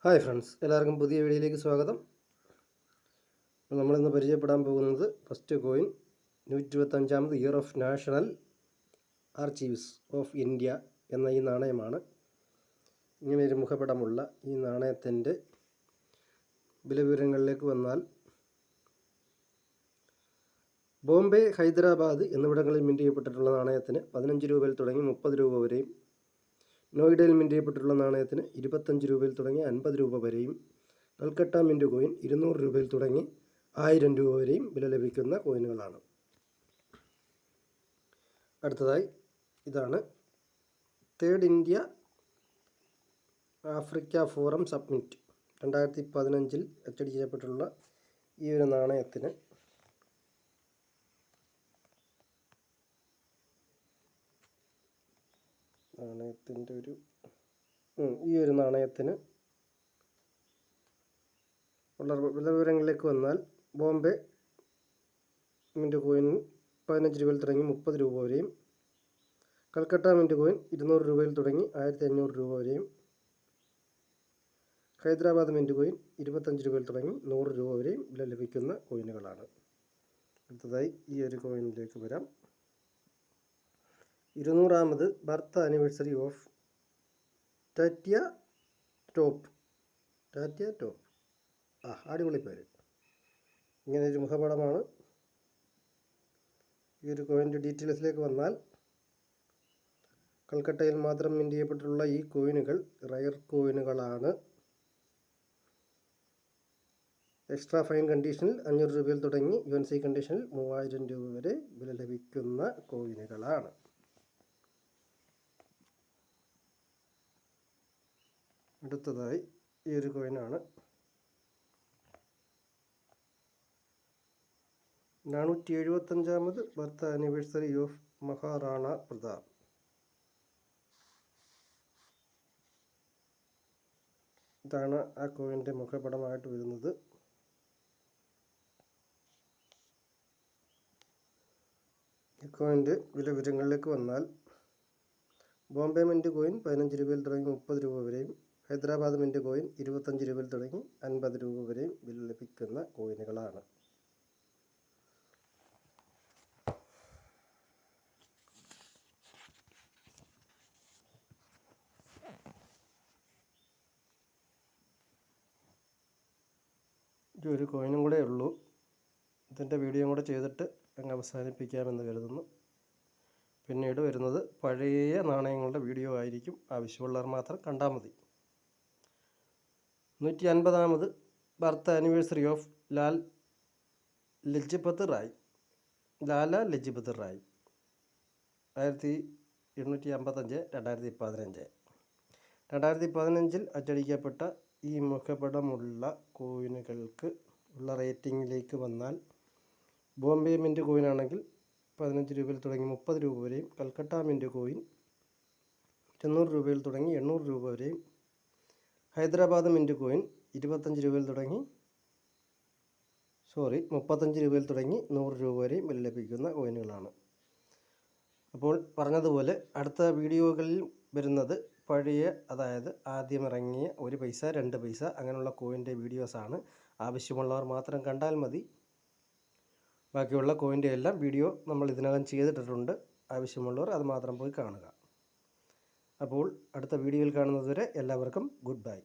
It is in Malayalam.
ഹായ് ഫ്രണ്ട്സ്, എല്ലാവർക്കും പുതിയ വീഡിയോയിലേക്ക് സ്വാഗതം. നമ്മളിന്ന് പരിചയപ്പെടാൻ പോകുന്നത് ഫസ്റ്റ് കോയിൻ 125ാമത് year of national archives of India എന്ന ഈ നാണയമാണ്. ഇങ്ങനെയൊരു മുഖപടമുള്ള ഈ നാണയത്തിൻ്റെ വിലവിവരങ്ങളിലേക്ക് വന്നാൽ, ബോംബെ, ഹൈദരാബാദ് എന്നിവിടങ്ങളിൽ മിൻറ്റ് ചെയ്യപ്പെട്ടിട്ടുള്ള നാണയത്തിന് 15 രൂപയിൽ തുടങ്ങി 30 രൂപ വരെയും, നോയിഡയിൽ മിൻറ്റ് ചെയ്യപ്പെട്ടിട്ടുള്ള നാണയത്തിന് 25 രൂപയിൽ തുടങ്ങി 50 രൂപ വരെയും, കൽക്കട്ട മിൻറ്റ് കോയിൻ 200 രൂപയിൽ തുടങ്ങി 1000 രൂപ വരെയും വില ലഭിക്കുന്ന കോയിനുകളാണ്. അടുത്തതായി ഇതാണ് third India Africa forum submit 2015 അച്ചടി ചെയ്യപ്പെട്ടുള്ള ഈ ഒരു നാണയത്തിന് നാണയത്തിന് ഉള്ള വിവരങ്ങളിലേക്ക് വന്നാൽ, ബോംബെ മിൻറ്റ് കോയിൻ 15 രൂപയിൽ തുടങ്ങി 30 രൂപ വരെയും, കൽക്കട്ട മിൻറ്റ് കോയിൻ 200 രൂപയിൽ തുടങ്ങി 1500 രൂപ വരെയും, ഹൈദരാബാദ് മിൻറ്റ് കോയിൻ 25 രൂപയിൽ തുടങ്ങി 100 രൂപ വരെയും വില ലഭിക്കുന്ന കോയിനുകളാണ്. അടുത്തതായി ഈ ഒരു കോയിനിലേക്ക് വരാം. 200ാമത് birth anniversary of Tatya Tope. അടിപൊളി പേര്. ഇങ്ങനെയൊരു മുഖപടമാണ്. ഈ ഒരു കോയിൻ്റെ ഡീറ്റെയിൽസിലേക്ക് വന്നാൽ, കൽക്കട്ടയിൽ മാത്രം മിൻറ്റ് ചെയ്യപ്പെട്ടിട്ടുള്ള ഈ കോയിനുകൾ റയർ കോയിനുകളാണ്. എക്സ്ട്രാ ഫൈൻ കണ്ടീഷനിൽ 500 രൂപയിൽ തുടങ്ങി UNC കണ്ടീഷനിൽ 3000 രൂപ വരെ വില ലഭിക്കുന്ന കോയിനുകളാണ്. അടുത്തതായി ഈ ഒരു കോയിനാണ്. 475ാമത് birth anniversary of Maharana Pratap. ഇതാണ് ആ കോയിൻ്റെ മുഖപടമായിട്ട് വരുന്നത്. ഈ കോയിൻ്റെ വിവരങ്ങളിലേക്ക് വന്നാൽ, ബോംബെ മിൻറ്റ് കോയിൻ 15 രൂപയിൽ തുടങ്ങി 30 രൂപ വരെയും, ഹൈദരാബാദ് മിൻറ്റ് കോയിൻ 25 രൂപയിൽ തുടങ്ങി 50 രൂപ വരെയും വില ലഭിക്കുന്ന കോയിനുകളാണ്. ഒരു കോയിനും കൂടെ ഉള്ളൂ. ഇതിൻ്റെ വീഡിയോ കൂടെ ചെയ്തിട്ട് അങ്ങ് അവസാനിപ്പിക്കാമെന്ന് കരുതുന്നു. പിന്നീട് വരുന്നത് പഴയ നാണയങ്ങളുടെ വീഡിയോ ആയിരിക്കും. ആവശ്യമുള്ളവർ മാത്രം കണ്ടാൽ മതി. 150ാമത് birth anniversary of Lala Lajpat Rai 1855 2015. 2015 അച്ചടിക്കപ്പെട്ട ഈ മുഖപടമുള്ള കോയിനുകൾക്ക് ഉള്ള റേറ്റിങ്ങിലേക്ക് വന്നാൽ, ബോംബെ മിൻറ്റ് കോയിനാണെങ്കിൽ 15 രൂപയിൽ തുടങ്ങി 30 രൂപ വരെയും, കൽക്കട്ട മിൻറ്റ് കോയിൻ 200 രൂപയിൽ തുടങ്ങി 800 രൂപ വരെയും, ഹൈദരാബാദ് മിൻറ്റ് കോയിൻ 35 രൂപയിൽ തുടങ്ങി 35 രൂപയിൽ തുടങ്ങി 100 രൂപ വരെയും വില ലഭിക്കുന്ന കോയിനുകളാണ്. അപ്പോൾ പറഞ്ഞതുപോലെ അടുത്ത വീഡിയോകളിൽ വരുന്നത് പഴയ, അതായത് ആദ്യം ഇറങ്ങിയ 1 പൈസ 2 പൈസ അങ്ങനെയുള്ള കോയിൻ്റെ വീഡിയോസാണ്. ആവശ്യമുള്ളവർ മാത്രം കണ്ടാൽ മതി. ബാക്കിയുള്ള കോയിൻ്റെ എല്ലാം വീഡിയോ നമ്മൾ ഇതിനകം ചെയ്തിട്ടിട്ടുണ്ട്. ആവശ്യമുള്ളവർ അത് മാത്രം പോയി കാണുക. അപ്പോൾ അടുത്ത വീഡിയോയിൽ കാണുന്നതുവരെ എല്ലാവർക്കും ഗുഡ് ബൈ.